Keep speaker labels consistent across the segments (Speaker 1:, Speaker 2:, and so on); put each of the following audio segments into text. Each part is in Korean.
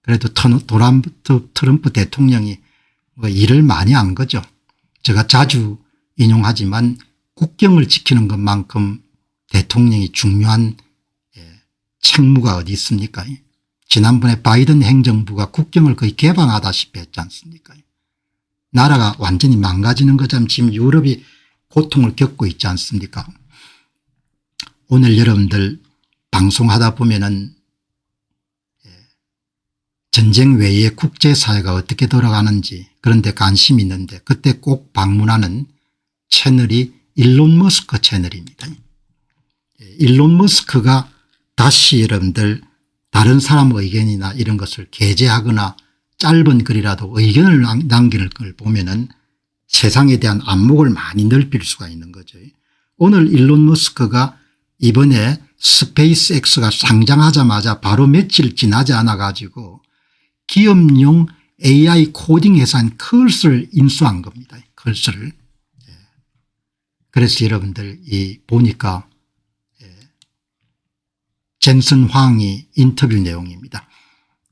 Speaker 1: 그래도 트럼프 대통령이 뭐 일을 많이 한 거죠. 제가 자주 인용하지만 국경을 지키는 것만큼 대통령이 중요한 책무가 어디 있습니까? 지난번에 바이든 행정부가 국경을 거의 개방하다시피 했지 않습니까? 나라가 완전히 망가지는 것처럼 지금 유럽이 고통을 겪고 있지 않습니까? 오늘 여러분들 방송하다 보면은 전쟁 외에 국제사회가 어떻게 돌아가는지 그런 데 관심이 있는데 그때 꼭 방문하는 채널이 일론 머스크 채널입니다. 일론 머스크가 다시 여러분들 다른 사람 의견이나 이런 것을 게재하거나 짧은 글이라도 의견을 남기는 걸 보면은 세상에 대한 안목을 많이 넓힐 수가 있는 거죠. 오늘 일론 머스크가 이번에 스페이스X가 상장하자마자 바로 며칠 지나지 않아 가지고 기업용 AI 코딩 회사인 컬스를 인수한 겁니다. 컬스를. 그래서 여러분들 보니까 젠슨 황이 인터뷰 내용입니다.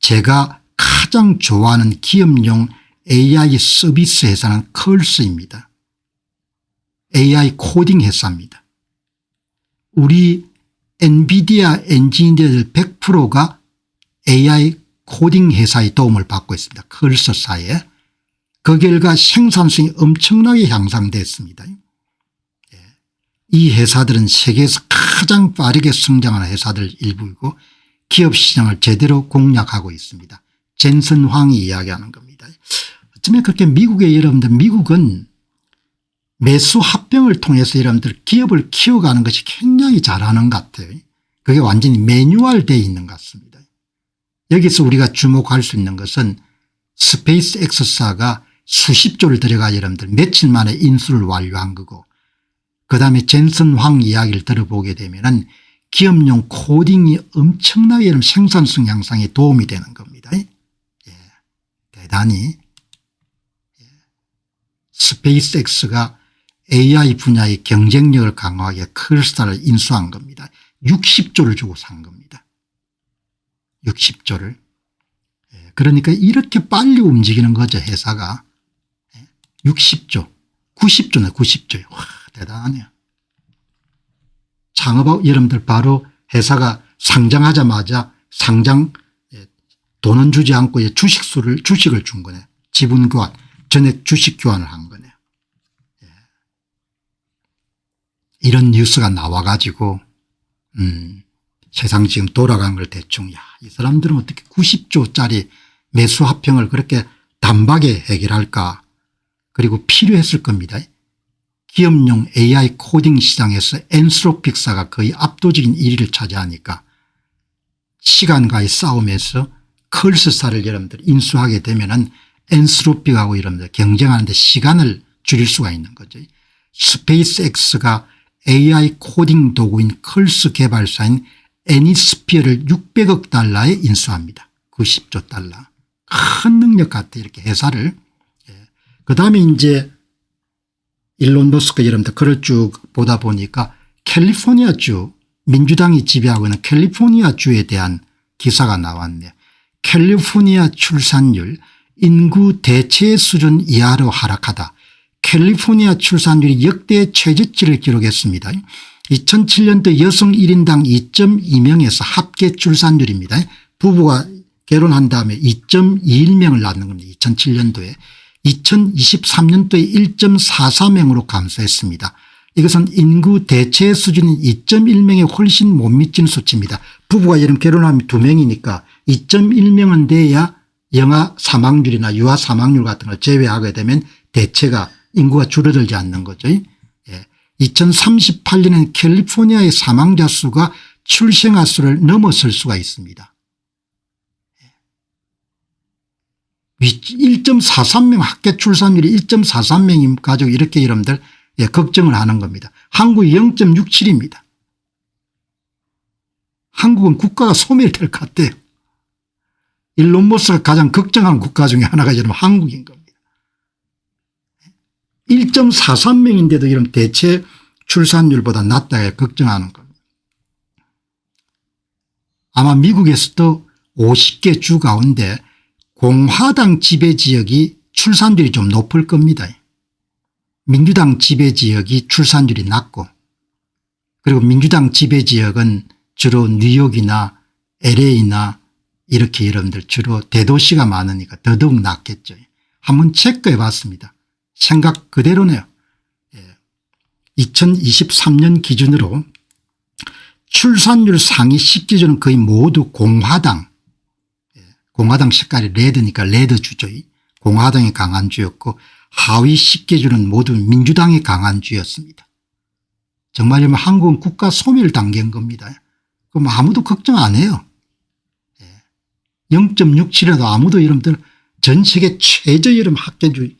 Speaker 1: 제가 가장 좋아하는 기업용 AI 서비스 회사는 컬스입니다. AI 코딩 회사입니다. 우리 엔비디아 엔지니어들 100%가 AI 코딩 회사의 도움을 받고 있습니다. 컬스사에. 그 결과 생산성이 엄청나게 향상됐습니다. 이 회사들은 세계에서 가장 빠르게 성장하는 회사들 일부이고 기업 시장을 제대로 공략하고 있습니다. 젠슨 황이 이야기하는 겁니다. 어쩌면 그렇게 미국의 여러분들 미국은 매수 합병을 통해서 여러분들 기업을 키워가는 것이 굉장히 잘하는 것 같아요. 그게 완전히 매뉴얼되어 있는 것 같습니다. 여기서 우리가 주목할 수 있는 것은 스페이스 X사가 수십조를 들여가 여러분들 며칠 만에 인수를 완료한 거고 그다음에 젠슨 황 이야기를 들어보게 되면은 기업용 코딩이 엄청나게 생산성 향상에 도움이 되는 겁니다. 대단히 스페이스X가 AI 분야의 경쟁력을 강화하기 위해 컬스를 인수한 겁니다. 60조를 주고 산 겁니다. 60조를. 그러니까 이렇게 빨리 움직이는 거죠 회사가. 60조 90조네 90조요. 와 대단하네요. 창업하고 여러분들 바로 회사가 상장하자마자 상장 돈은 주지 않고 주식을 준 거네요. 지분 교환 전액 주식 교환을 한 거네요. 이런 뉴스가 나와 가지고 세상 지금 돌아간 걸 대충 이 사람들은 어떻게 90조짜리 매수 합병을 그렇게 단박에 해결할까. 그리고 필요했을 겁니다. 기업용 AI 코딩 시장에서 엔스로픽사가 거의 압도적인 1위를 차지하니까 시간과의 싸움에서 컬스사를 여러분들 인수하게 되면은 엔스로픽하고 여러분들 경쟁하는데 시간을 줄일 수가 있는 거죠. 스페이스X가 AI 코딩 도구인 컬스 개발사인 애니스피어를 600억 달러에 인수합니다. 90조 달러. 큰 능력 같아 이렇게 회사를. 그다음에 이제 일론 머스크 여러분들 글을 쭉 보다 보니까 캘리포니아주 민주당이 지배하고 있는 캘리포니아주에 대한 기사가 나왔네요. 캘리포니아 출산율 인구 대체 수준 이하로 하락하다. 캘리포니아 출산율이 역대 최저치를 기록했습니다. 2007년도 여성 1인당 2.2명에서 합계 출산율입니다. 부부가 결혼한 다음에 2.21명을 낳는 겁니다. 2007년도에. 2023년도에 1.44명으로 감소했습니다. 이것은 인구 대체 수준인 2.1명에 훨씬 못 미치는 수치입니다. 부부가 여름 결혼하면 2명이니까 2.1명은 돼야 영아 사망률이나 유아 사망률 같은 걸 제외하게 되면 대체가 인구가 줄어들지 않는 거죠. 2038년에는 캘리포니아의 사망자 수가 출생아 수를 넘어설 수가 있습니다. 1.43명 합계 출산율이 1.43명임 가지고 이렇게 여러분들 걱정을 하는 겁니다. 한국이 0.67입니다. 한국은 국가가 소멸될 것 같아요. 일론 머스크가 가장 걱정하는 국가 중에 하나가 여러분 한국인 겁니다. 1.43명인데도 여러분 대체 출산율보다 낮다고 걱정하는 겁니다. 아마 미국에서도 50개 주 가운데 공화당 지배지역이 출산율이 좀 높을 겁니다. 민주당 지배지역이 출산율이 낮고, 그리고 민주당 지배지역은 주로 뉴욕이나 LA나 이렇게 여러분들 주로 대도시가 많으니까 더더욱 낮겠죠. 한번 체크해 봤습니다. 생각 그대로네요. 2023년 기준으로 출산율 상위 10기준은 거의 모두 공화당 색깔이 레드니까 레드주죠. 공화당이 강한 주였고, 하위 10기준은 모두 민주당이 강한 주였습니다. 정말 한국은 국가 소멸 단계인 겁니다. 그럼 아무도 걱정 안 해요. 0.67에도 아무도 여러분들 전 세계 최저 학계주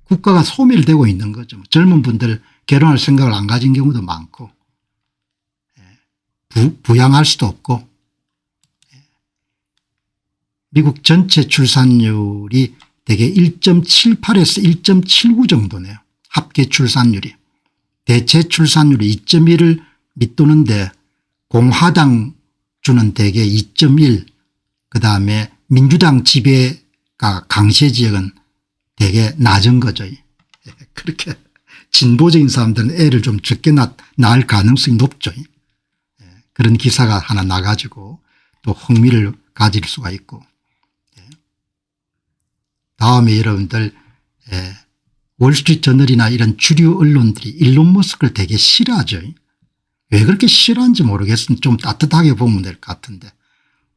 Speaker 1: 국가가 소멸되고 있는 거죠. 젊은 분들 결혼할 생각을 안 가진 경우도 많고, 부양할 수도 없고, 미국 전체 출산율이 대개 1.78에서 1.79 정도네요. 합계 출산율이. 대체 출산율이 2.1을 밑도는데 공화당 주는 대개 2.1, 그다음에 민주당 지배가 강세 지역은 되게 낮은 거죠. 그렇게 진보적인 사람들은 애를 좀 적게 낳을 가능성이 높죠. 그런 기사가 하나 나가지고 또 흥미를 가질 수가 있고. 다음에 여러분들 월스트리트저널이나 이런 주류 언론들이 일론 머스크를 되게 싫어하죠. 왜 그렇게 싫어하는지 모르겠으면 좀 따뜻하게 보면 될 것 같은데,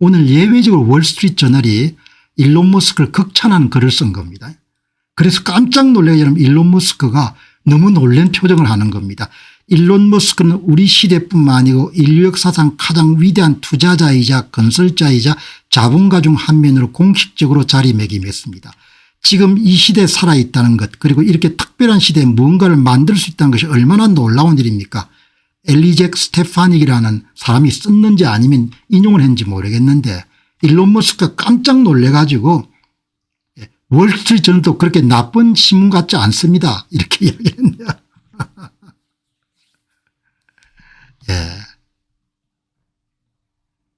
Speaker 1: 오늘 예외적으로 월스트리트저널이 일론 머스크를 극찬하는 글을 쓴 겁니다. 그래서 깜짝 놀라게 일론 머스크가 너무 놀란 표정을 하는 겁니다. 일론 머스크는 우리 시대뿐만 아니고 인류 역사상 가장 위대한 투자자이자 건설자이자 자본가 중 한 명으로 공식적으로 자리매김했습니다. 지금 이 시대에 살아있다는 것, 그리고 이렇게 특별한 시대에 무언가를 만들 수 있다는 것이 얼마나 놀라운 일입니까? 엘리젝 스테파닉이라는 사람이 썼는지 아니면 인용을 했는지 모르겠는데, 일론 머스크가 깜짝 놀래가지고 월스트리트저널도 그렇게 나쁜 신문 같지 않습니다, 이렇게 이야기했네요.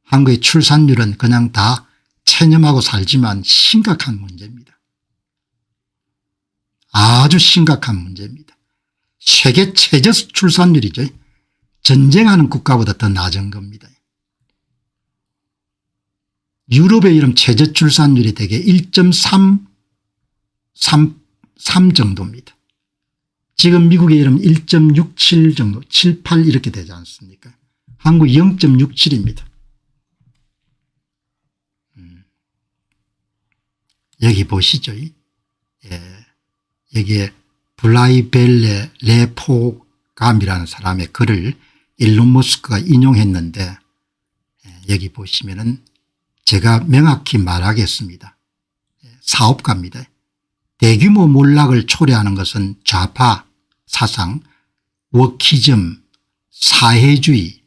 Speaker 1: 한국의 출산율은 그냥 다 체념하고 살지만 심각한 문제입니다. 아주 심각한 문제입니다. 세계 최저 출산율이죠. 전쟁하는 국가보다 더 낮은 겁니다. 유럽의 이런 최저 출산율이 대개 1.33 정도입니다. 지금 미국의 이름 1.67 정도, 78 이렇게 되지 않습니까? 한국 0.67입니다. 여기 보시죠. 여기에 블라이벨레 레포감이라는 사람의 글을 일론 머스크가 인용했는데, 여기 보시면은 제가 명확히 말하겠습니다. 사업가입니다. 대규모 몰락을 초래하는 것은 좌파 사상, 워키즘, 사회주의,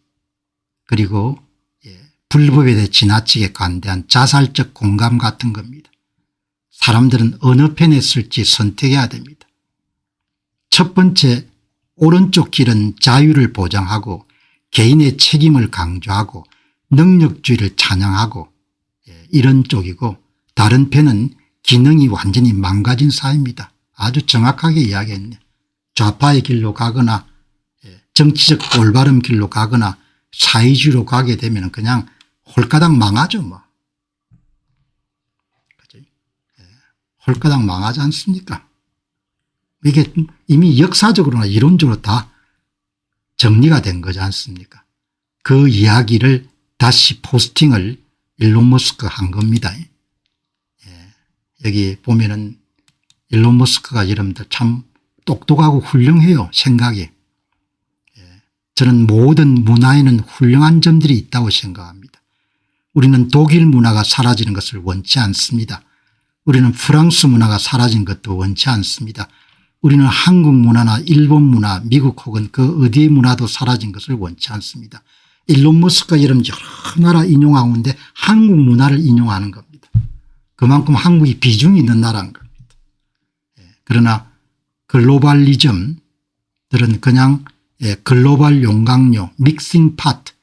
Speaker 1: 그리고 불법에 대해 지나치게 관대한 자살적 공감 같은 겁니다. 사람들은 어느 편에 쓸지 선택해야 됩니다. 첫 번째, 오른쪽 길은 자유를 보장하고 개인의 책임을 강조하고 능력주의를 찬양하고 이런 쪽이고, 다른 편은 기능이 완전히 망가진 사회입니다. 아주 정확하게 이야기했네. 좌파의 길로 가거나 정치적 올바른 길로 가거나 사회주의로 가게 되면 그냥 홀가닥 망하죠 뭐. 홀가닥 망하지 않습니까? 이게 이미 역사적으로나 이론적으로 다 정리가 된 거지 않습니까? 그 이야기를 다시 포스팅을 일론 머스크가 한 겁니다. 여기 보면은 일론 머스크가 여러분들 참 똑똑하고 훌륭해요, 생각이. 저는 모든 문화에는 훌륭한 점들이 있다고 생각합니다. 우리는 독일 문화가 사라지는 것을 원치 않습니다. 우리는 프랑스 문화가 사라진 것도 원치 않습니다. 우리는 한국 문화나 일본 문화, 미국 혹은 그 어디의 문화도 사라진 것을 원치 않습니다. 일론 머스크가 이런 여러 나라 인용하고 있는데 한국 문화를 인용하는 겁니다. 그만큼 한국이 비중이 있는 나라인 겁니다. 그러나 글로벌리즘들은 그냥 글로벌 용광로, 믹싱 파트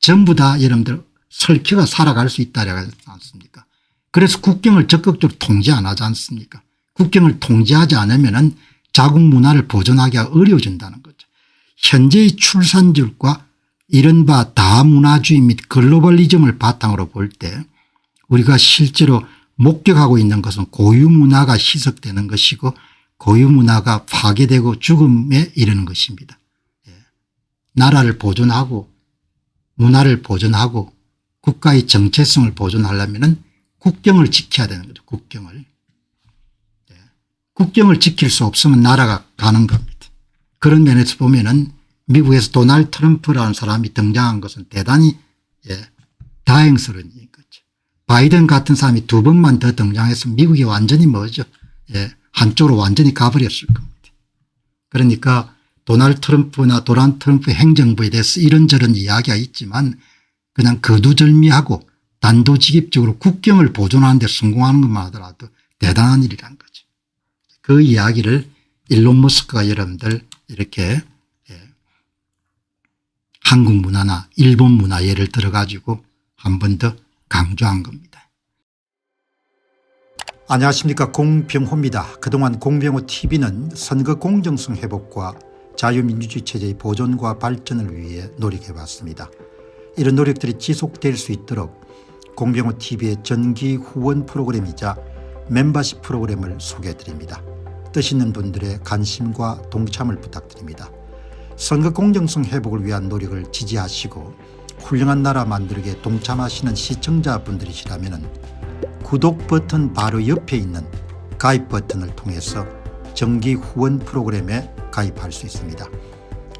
Speaker 1: 전부 다 여러분들 설켜가 살아갈 수 있다고 하지 않습니까? 그래서 국경을 적극적으로 통제 안 하지 않습니까? 국경을 통제하지 않으면 자국 문화를 보존하기가 어려워진다는 거죠. 현재의 출산율과 이른바 다문화주의 및 글로벌리즘을 바탕으로 볼 때 우리가 실제로 목격하고 있는 것은 고유문화가 희석되는 것이고 고유문화가 파괴되고 죽음에 이르는 것입니다. 나라를 보존하고 문화를 보존하고 국가의 정체성을 보존하려면 국경을 지켜야 되는 거죠. 국경을. 국경을 지킬 수 없으면 나라가 가는 겁니다. 그런 면에서 보면은 미국에서 도널드 트럼프라는 사람이 등장한 것은 대단히 다행스러운 일인 거죠. 바이든 같은 사람이 2번만 더 등장했으면 미국이 완전히 뭐죠. 한쪽으로 완전히 가버렸을 겁니다. 그러니까 도널드 트럼프나 도널드 트럼프 행정부에 대해서 이런저런 이야기가 있지만 그냥 거두절미하고 단도직입적으로 국경을 보존하는 데 성공하는 것만 하더라도 대단한 일이란 거죠. 그 이야기를 일론 머스크가 여러분들 이렇게 한국 문화나 일본 문화 예를 들어 가지고 한 번 더 강조한 겁니다. 안녕하십니까, 공병호입니다. 그동안 공병호TV는 선거 공정성 회복과 자유민주주의 체제의 보존과 발전을 위해 노력해왔습니다. 이런 노력들이 지속될 수 있도록 공병호TV의 정기 후원 프로그램이자 멤버십 프로그램을 소개해드립니다. 뜻 있는 분들의 관심과 동참을 부탁드립니다. 선거 공정성 회복을 위한 노력을 지지하시고 훌륭한 나라 만들기에 동참하시는 시청자분들이시라면 구독 버튼 바로 옆에 있는 가입 버튼을 통해서 정기 후원 프로그램에 가입할 수 있습니다.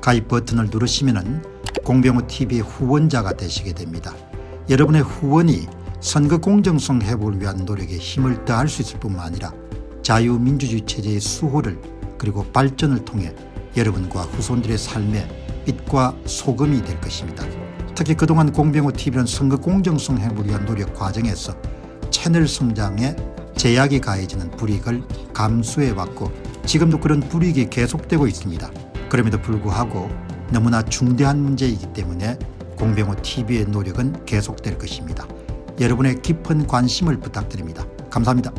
Speaker 1: 가입 버튼을 누르시면 공병호TV의 후원자가 되시게 됩니다. 여러분의 후원이 선거 공정성 회복을 위한 노력에 힘을 더할 수 있을 뿐만 아니라 자유민주주의 체제의 수호를 그리고 발전을 통해 여러분과 후손들의 삶에 빛과 소금이 될 것입니다. 특히 그동안 공병호TV는 선거 공정성 회복을 위한 노력 과정에서 채널 성장에 제약이 가해지는 불이익을 감수해왔고 지금도 그런 불이익이 계속되고 있습니다. 그럼에도 불구하고 너무나 중대한 문제이기 때문에 공병호TV의 노력은 계속될 것입니다. 여러분의 깊은 관심을 부탁드립니다. 감사합니다.